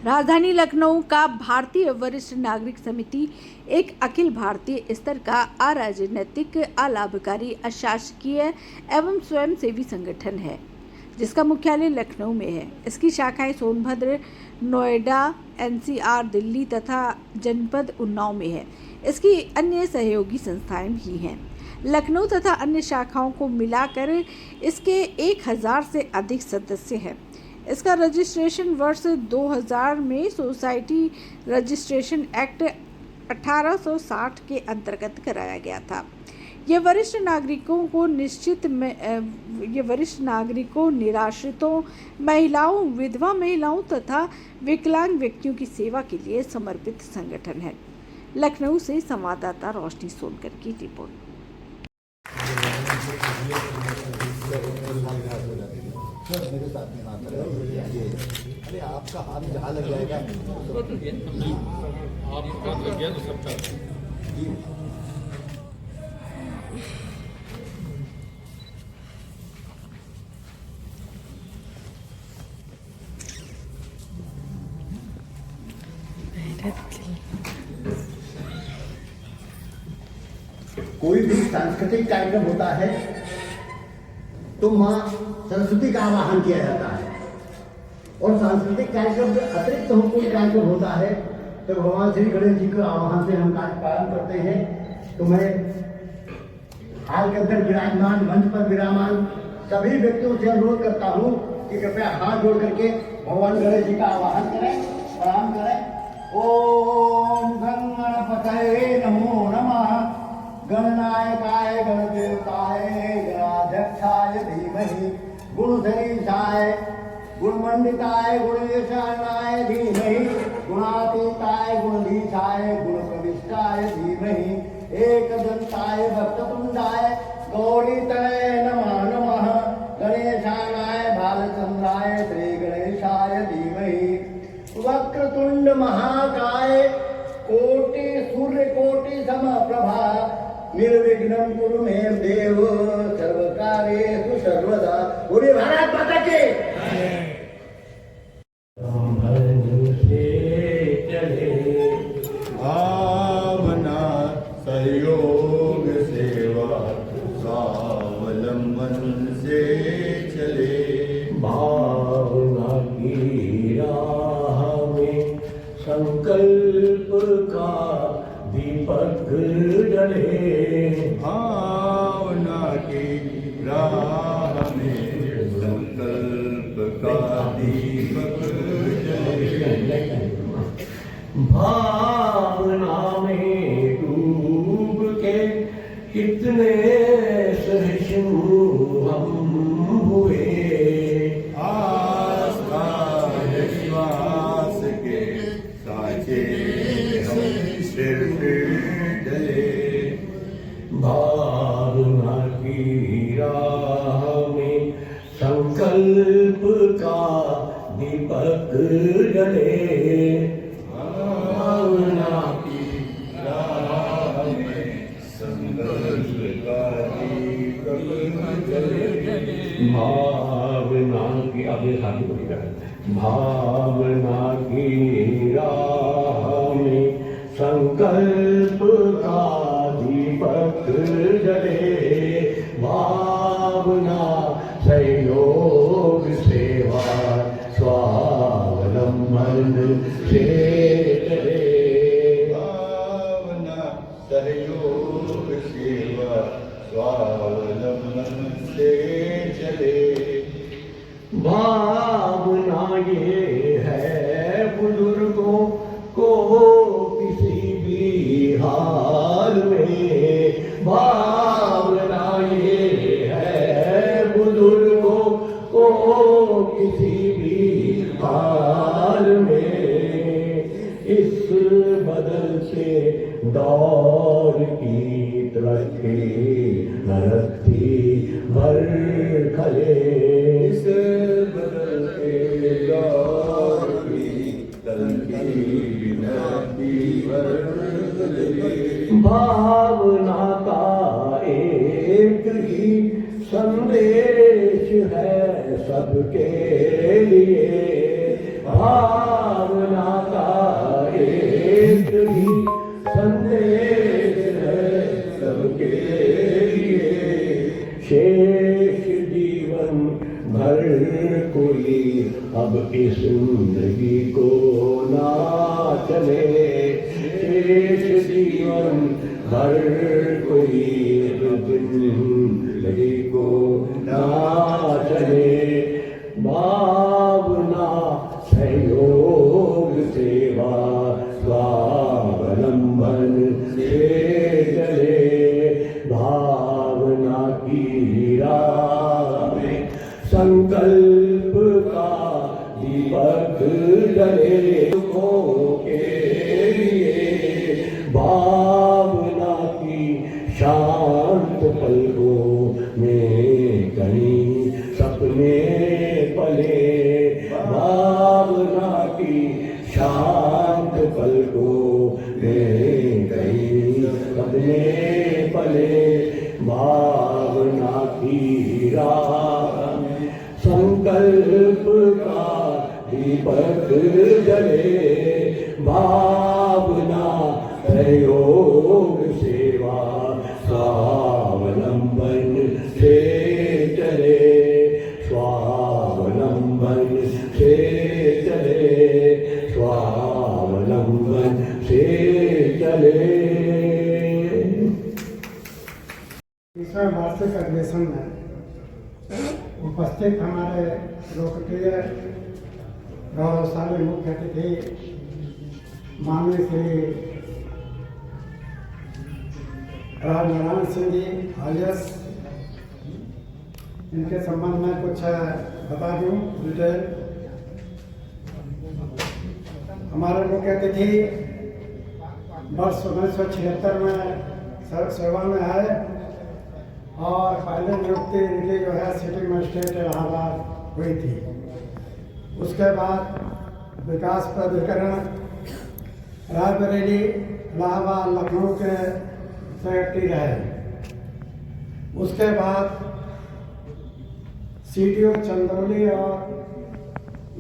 राजधानी लखनऊ का भारतीय वरिष्ठ नागरिक समिति एक अखिल भारतीय स्तर का अराजनीतिक, अलाभकारी, अशासकीय एवं स्वयंसेवी संगठन है जिसका मुख्यालय लखनऊ में है। इसकी शाखाएं सोनभद्र, नोएडा, एनसीआर, दिल्ली तथा जनपद उन्नाव में है। इसकी अन्य सहयोगी संस्थाएं भी हैं। लखनऊ तथा अन्य शाखाओं को मिलाकर इसके 1000 से अधिक सदस्य हैं। इसका रजिस्ट्रेशन वर्ष 2000 में सोसाइटी रजिस्ट्रेशन एक्ट 1860 के अंतर्गत कराया गया था। ये वरिष्ठ नागरिकों, निराश्रितों, महिलाओं, विधवा महिलाओं तथा विकलांग व्यक्तियों की सेवा के लिए समर्पित संगठन है। लखनऊ से संवाददाता रोशनी सोनकर की रिपोर्ट। मेरे साथ में हाथ अरे आपका हाथ जहाँ लग जाएगा आपका लग गया तो सबका कोई भी सांस्कृतिक कार्यक्रम होता है तो माँ सरस्वती का आवाहन किया जाता है, और सांस्कृतिक कार्यक्रम के अतिरिक्त हम कोई कार्यक्रम होता है तो भगवान श्री गणेश जी के आवाहन से हम कार्य पालन करते हैं। तो मैं हाल के अंदर विराजमान, मंच पर विराजमान सभी व्यक्तियों से अनुरोध करता हूँ कि कृपया हाथ जोड़ करके भगवान गणेश जी का आवाहन करें, प्रणाम करें। ओम गणपतये नमो नमः, गणनायकाय गणदेवताय गणाध्यक्षाय धीमहि, गुणधरीशाय गुणमंडिताय गुणेशानाय धीमहि, गुणातीताय गुणधीशाय गुणप्रविष्टाय धीमहि, एकदंताय वक्रतुंडाय गौरीतनये नमः नमः, गणेशानाय भालचंद्राय श्रीगणेशाय धीमहि, वक्रतुंड महाकाय कोटि सूर्यकोटि समप्रभा, निर्विघ्नं कुरु मे देव सर्वकार्येषु सर्वदा। पूरे भारत माता की भावना सहयोग सेवा स्वावलंबन से चले, भावना की राह में संकल्प का दीपक जले, भावना की राह में संकल्प का दीपक जले, भावना में डूब के कितने सहिष्णु हम हुए, आस्था विश्वास के साचे हम सिर डले, भावना की राह में संकल्प का दीपक जले, भावना की राह में संकल्प का दीपक जले, भावना की अभी शादी को लेकर भावना की राह में संकल्प का दीपक जले, भावना सहयोग सेवा स्वावलंबन से चले, भावना सहयोग सेवा स्वावलंबन से चले, भावना ये है बुजुर्गों को किसी भी हाल में, भावना ये है बुजुर्गों को किसी भी हाल में, इस बदलते दौर की तरक्की न रखती भर खले, इस बदलते दौर की तरक्की न भावना का एक ही संदेश है सबके लिए, भावना भावना का एक ही संदेश है सबके लिए। शेष जीवन भर कोई अब इस जिंदगी को ना चले। शेष जीवन भर कोई जिंदगी को ना चले। भावना सहयोग सेवा स्वावलंबन से चले। भावना की राह में संकल्प का दीपक जले के लिए। भावना की शांत पलकों में कहीं सपने पले। भावना की शांत पलकों में कहीं सपने पले। भावना की राह में संकल्प का दीपक जले। भावना सहयोग सेवा स्वावलंबन से चले। स्वावलंबन से चले। स्वावलंबन से चले। तीसरा वार्षिक अधिवेशन में उपस्थित हमारे लोकप्रिय गौरवशाली मुख्य अतिथि माननीय श्री राजनारायण सिंह जी IAS, इनके संबंध में कुछ बता दूं डिटेल। हमारे मुख्य अतिथि वर्ष 1976 में सेवा में आए और पहले नियुक्ति इनकी जो है सिटी मजिस्ट्रेट इलाहाबाद हुई थी। उसके बाद विकास प्राधिकरण रायबरेली इलाहाबाद लखनऊ के सेक्रेटरी रहे। उसके बाद CDO चंदौली और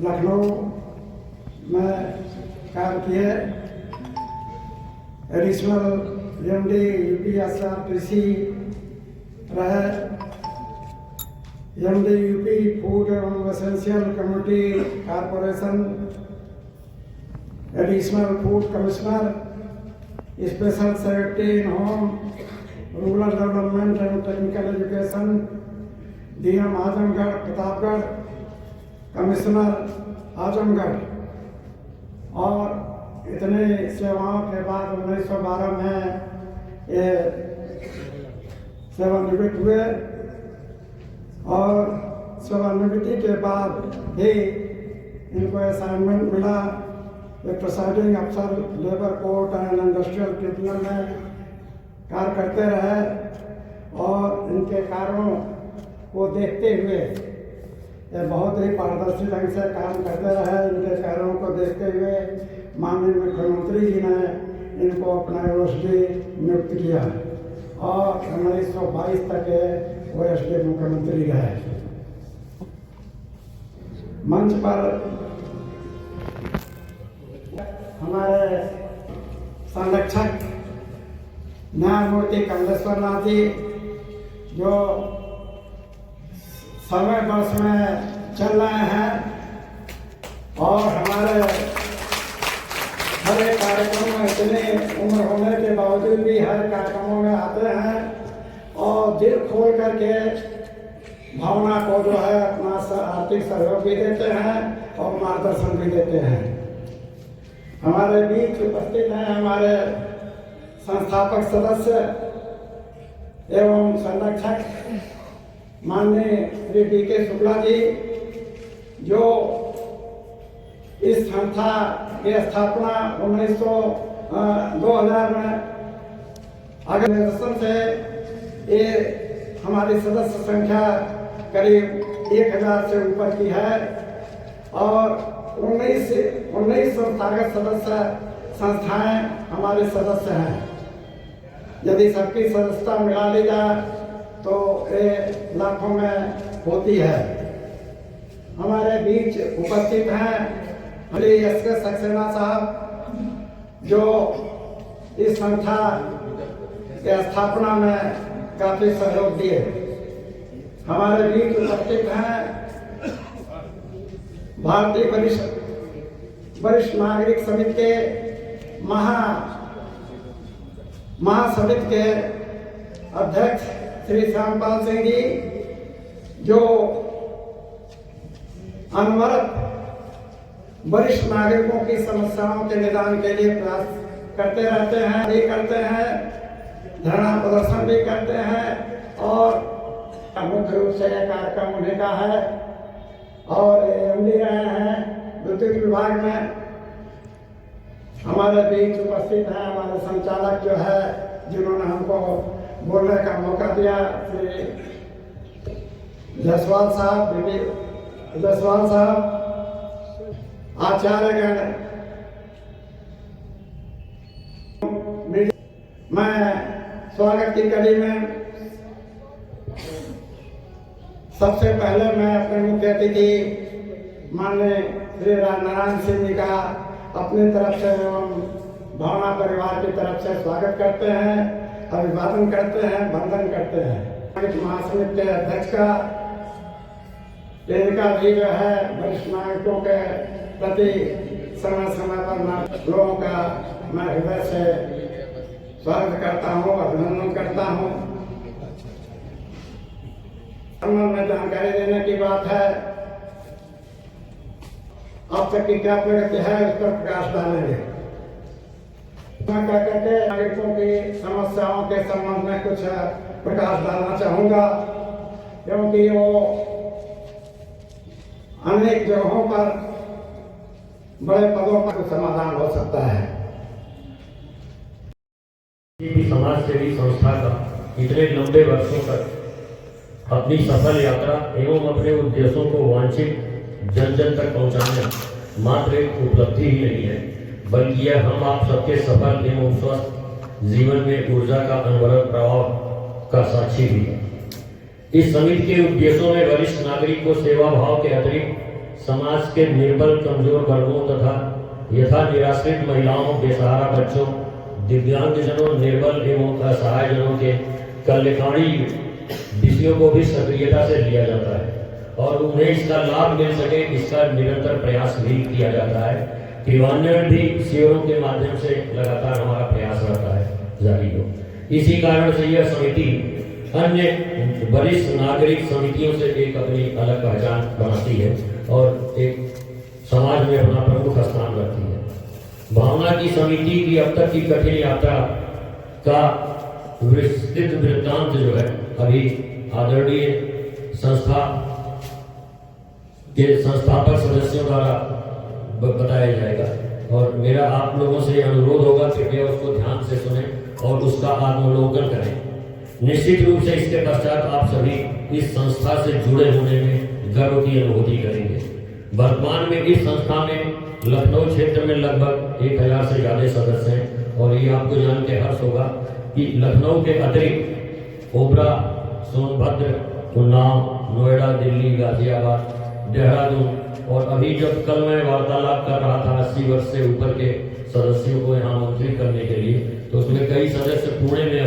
लखनऊ में कार्य किए। एडिशनल MD UPSRTC रहे। MD UP फूड एवं essential community corporation, additional food commissioner, special secretary in home rural development and technical education, DM Azamgarh Pratapgarh, commissioner Azamgarh. और इतने सेवाओं के बाद 1912 में ये सेवानिवृत्त हुए और सेवानिवृत्ति के बाद भी इनको असाइनमेंट मिला प्रिसाइडिंग अफसर labour court and industrial tribunal में कार्य करते रहे। और इनके कार्यों को देखते हुए ये बहुत ही पारदर्शी ढंग से काम करते रहे। इनके कार्यों को देखते हुए माननीय मुख्यमंत्री जी ने इनको अपना OSD नियुक्त किया और 1922 तक ये OSD मुख्यमंत्री रहे। मंच पर हमारे संरक्षक न्यायमूर्ति कमलेश्वर नाथ जी जो 100वें वर्ष में चल रहे हैं और हमारे हर एक कार्यक्रम में इतनी उम्र होने के बावजूद भी हर कार्यक्रमों में आते हैं और दिल खोल करके भावना को जो है अपना आर्थिक सहयोग भी देते हैं और मार्गदर्शन भी देते हैं। हमारे बीच उपस्थित हैं हमारे संस्थापक सदस्य एवं संरक्षक माननीय श्री DK शुक्ला जी जो इस संस्था की स्थापना 2000 में अगले दर्शन से ये हमारी सदस्य संख्या करीब 1000 से ऊपर की है और 19 संस्थागत सदस्य संस्थाएं हमारे सदस्य हैं। यदि सबकी सदस्यता मिला ली जाए तो ये लाखों में होती है। हमारे बीच उपस्थित हैं श्री एस के सक्सेना साहब जो इस संस्था के स्थापना में काफी सहयोग दिए। हमारे बीच उपस्थित हैं भारतीय वरिष्ठ नागरिक समिति के महासमिति के अध्यक्ष श्री श्यामपाल सिंह जी, जो अनवरत वरिष्ठ नागरिकों की समस्याओं के निदान के लिए प्रयास करते रहते हैं, भी करते हैं, धरना प्रदर्शन भी करते हैं और मुख्य रूप से यह कार्यक्रम उन्हीं का है और एमडी रहे हैं विद्युत विभाग में। हमारे बीच उपस्थित हैं हमारे संचालक जो है, जिन्होंने हमको बोलने का मौका दिया, श्री जायसवाल साहब, आचार्यगण। मैं स्वागत की कड़ी में सबसे पहले मैं अपने मुख्य अतिथि माननीय श्री नारायण सिंह जी का अपनी तरफ से एवं भावना परिवार की तरफ से स्वागत करते हैं, अभिवादन करते हैं, वंदन करते हैं। महासमिति के अध्यक्ष का इनका भी जो है वरिष्ठ नागरिकों के प्रति समय समय पर लोगों का मैं हृदय से स्वागत करता हूँ, अभिनंदन करता हूँ। में जानकारी देने की बात है, अब तक की क्या प्रगति है उस पर प्रकाश डालेंगे। मैं कह करके नागरिकों की समस्याओं के संबंध में कुछ प्रकाश डालना चाहूंगा, क्योंकि वो अनेक जगहों पर बड़े पदों पर समाधान हो सकता है। समाज सेवी संस्था का इतने लंबे वर्षों तक अपनी सफल यात्रा एवं अपने उद्देश्यों को वांछित जन जन तक पहुंचाना मात्र एक उपलब्धि ही नहीं है, बल्कि यह हम आप सबके सफल एवं स्वस्थ जीवन में ऊर्जा का अनवरत प्रभाव का साक्षी भी है। इस समिति के उद्देश्यों में वरिष्ठ नागरिक को सेवा भाव के अतिरिक्त समाज के निर्बल कमजोर वर्गों तथा यथा निराश्रित महिलाओं, बेसहारा बच्चों, दिव्यांगजनों, निर्बल एवं असहाय जनों के कल्याणकारी विषयों को भी सक्रियता से लिया जाता है और उन्हें इसका लाभ मिल सके, इसका निरंतर प्रयास भी किया जाता है। क्रियान्वयन भी शिविरों के माध्यम से लगातार हमारा प्रयास रहता है जारी हो। इसी कारण से यह समिति अन्य वरिष्ठ नागरिक समितियों से एक अपनी अलग पहचान बनाती है और एक समाज में अपना प्रमुख स्थान रखती है। भावना की समिति की अब तक की कठिन यात्रा का विस्तृत वृत्तांत जो है अभी आदरणीय संस्था के संस्थापक सदस्यों द्वारा बताया जाएगा और मेरा आप लोगों से अनुरोध होगा कृपया उसको ध्यान से सुने और उसका आत्मावलोकन करें। निश्चित रूप से इसके पश्चात आप सभी इस संस्था से जुड़े होने में गर्व की अनुभूति करेंगे। वर्तमान में इस संस्था में लखनऊ क्षेत्र में लगभग 1000 से ज्यादा सदस्य हैं और ये आपको जान के हर्ष होगा कि लखनऊ के अतिरिक्त ओबरा, सोनभद्र, उन्नाव, नोएडा, दिल्ली, गाजियाबाद, देहरादून और अभी जब कल मैं वार्तालाप कर रहा था 80 वर्ष से ऊपर के सदस्यों को यहाँ आमंत्रित करने के लिए, तो उसमें कई सदस्य पुणे में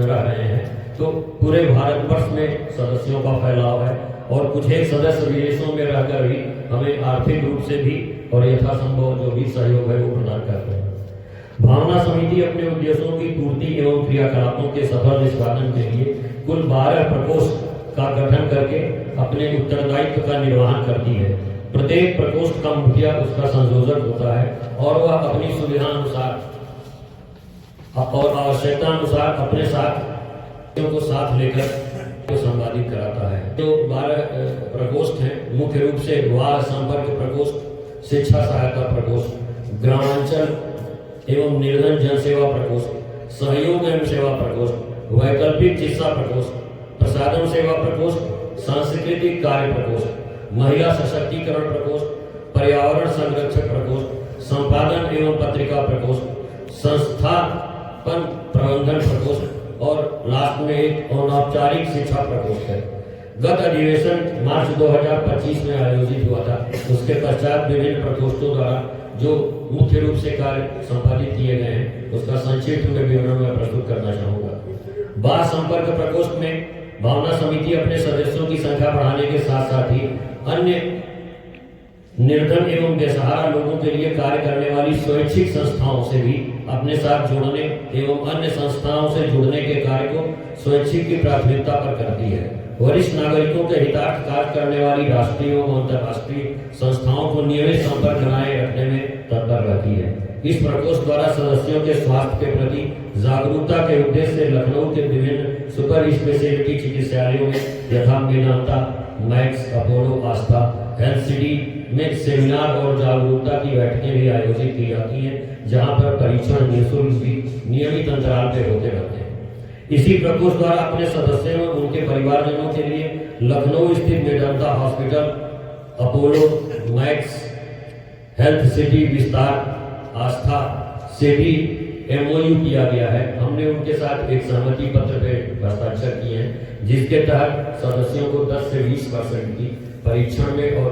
रह रहे हैं। तो पूरे भारतवर्ष में सदस्यों का फैलाव है और कुछ एक सदस्य विदेशों में रहकर भी हमें आर्थिक रूप से भी और यथासंभव जो भी सहयोग है वो प्रदान करते हैं। भावना समिति अपने उद्देश्यों की पूर्ति एवं क्रियाकलापों के सफल निष्पादन के लिए कुल 12 प्रकोष्ठ का गठन करके अपने उत्तरदायित्व का निर्वहन करती है। प्रत्येक प्रकोष्ठ का मुखिया उसका संयोजक होता है और वह अपनी सुविधा अनुसार और आवश्यकता अनुसार अपने को साथ लेकर संवादित कराता है। जो 12 प्रकोष्ठ हैं मुख्य रूप से वार संपर्क प्रकोष्ठ, शिक्षा सहायता प्रकोष्ठ, ग्रामांचल एवं निर्धन जन सेवा प्रकोष्ठ, सहयोग एवं सेवा प्रकोष्ठ, वैकल्पिक चिकित्सा प्रकोष्ठ, प्रसाधन सेवा प्रकोष्ठ, सांस्कृतिक कार्य प्रकोष्ठ, महिला सशक्तिकरण प्रकोष्ठ, पर्यावरण संरक्षक प्रकोष्ठ, संपादन एवं पत्रिका प्रकोष्ठ, संस्थापन प्रबंधन प्रकोष्ठ और लास्ट में एक अनौपचारिक शिक्षा प्रकोष्ठ है। गत अधिवेशन मार्च 2025 में आयोजित हुआ था। उसके पश्चात विभिन्न प्रकोष्ठों द्वारा जो मुख्य रूप से कार्य संपादित किए गए हैं उसका संक्षिप्त में विवरण में प्रस्तुत करना चाहूंगा। बाल संपर्क प्रकोष्ठ में भावना समिति अपने सदस्यों की संख्या बढ़ाने के साथ साथ ही अन्य निर्धन एवं बेसहारा लोगों के लिए कार्य करने वाली स्वैच्छिक संस्थाओं से भी अपने साथ जोड़ने एवं अन्य संस्थाओं से जुड़ने के कार्य को स्वैच्छिक की प्राथमिकता पर करती है। वरिष्ठ नागरिकों के हितार्थ कार्य करने वाली राष्ट्रीय एवं अंतर्राष्ट्रीय संस्थाओं को नियमित संपर्क बनाए रखने में तत्पर रहती है। इस प्रकोष्ठ द्वारा सदस्यों के स्वास्थ्य के प्रति जागरूकता के उद्देश्य से लखनऊ के विभिन्न सुपर स्पेशलिटी चिकित्सालयों में यथा मेदांता, मैक्स, अपोलो, आस्था, हेल्थ सिटी में सेमिनार और जागरूकता की बैठकें भी आयोजित की जाती हैं, जहां पर परीक्षण निःशुल्क भी नियमित अंतराल पर होते रहते हैं। इसी प्रकोष्ठ द्वारा अपने सदस्यों और उनके परिवारजनों के लिए लखनऊ स्थित Medanta hospital, Apollo, max, health city, विस्तार, आस्था से भी MOU किया गया है। हमने उनके साथ एक सहमति पत्र पे हस्ताक्षर किए हैं, जिसके तहत सदस्यों को 10 से 20% की परीक्षण में और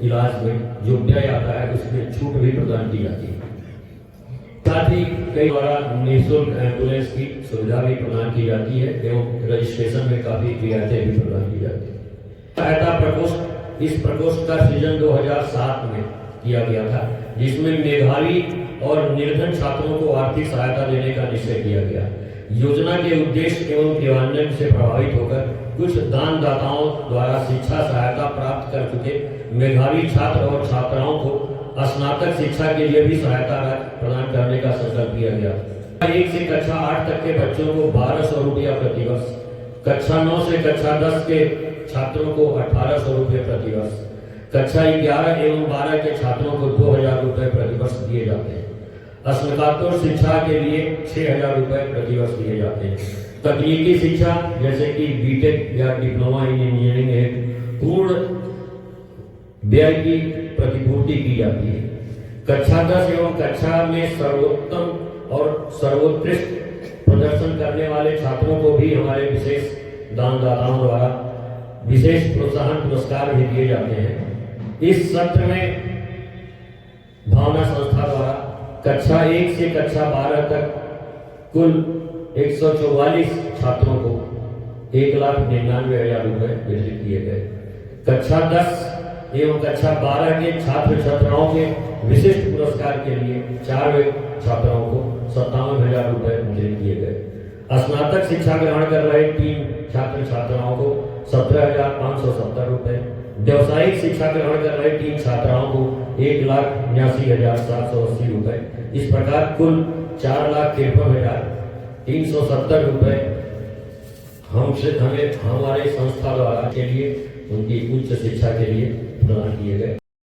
इलाज में जो व्यय आता है उसमें छूट भी प्रदान की जाती है। साथ ही कई द्वारा निःशुल्क एम्बुलेंस की सुविधा भी प्रदान की जाती है एवं रजिस्ट्रेशन में काफी रियायतें भी प्रदान की जाती है। सहायता प्रकोष्ठ, इस प्रकोष्ठ का सृजन 2007 में किया गया था, जिसमें मेधावी और निर्धन छात्रों को आर्थिक सहायता देने का निश्चय किया गया। योजना के उद्देश्य एवं क्रियान्वयन से प्रभावित होकर कुछ दानदाताओं द्वारा शिक्षा सहायता प्राप्त कर चुके मेधावी छात्र और छात्राओं को स्नातक शिक्षा के लिए भी सहायता प्रदान करने का संकल्प किया गया। 1 से कक्षा 8 तक के बच्चों को 1200 रुपया प्रतिवर्ष, कक्षा 9 से कक्षा 10 के छात्रों को 1800 रुपये प्रतिवर्ष, कक्षा 11 एवं 12 के छात्रों को 2000 रुपये प्रतिवर्ष दिए जाते हैं। स्नातकोत्तर शिक्षा के लिए 6000 रुपये प्रतिवर्ष दिए जाते हैं। तकनीकी शिक्षा जैसे कि बीटेक या डिप्लोमा इन इंजीनियरिंग है, पूर्ण व्यय की प्रतिपूर्ति की जाती है। कक्षा 10 एवं कक्षा में सर्वोत्तम और सर्वोत्कृष्ट प्रदर्शन करने वाले छात्रों को भी हमारे विशेष दानदाताओं द्वारा विशेष प्रोत्साहन पुरस्कार भी दिए जाते हैं। इस सत्र में भावना संस्था द्वारा कक्षा 1 से कक्षा 12 तक कुल 144 छात्रों को 1,99,000 रुपये वितरित किए गए। कक्षा 10 एवं कक्षा 12 के छात्र छात्राओं के विशिष्ट पुरस्कार के लिए 4 छात्राओं को 57,000 रुपये वितरित किए गए। स्नातक शिक्षा ग्रहण कर रहे 3 छात्र छात्राओं को 17,570 रुपये, व्यवसायिक शिक्षा ग्रहण कर रहे 3 छात्राओं को 1,79,780 रुपये। इस प्रकार कुल 4,53,370 रुपये हमें हमारे संस्था द्वारा के लिए उनकी उच्च शिक्षा के लिए प्रदान किए गए।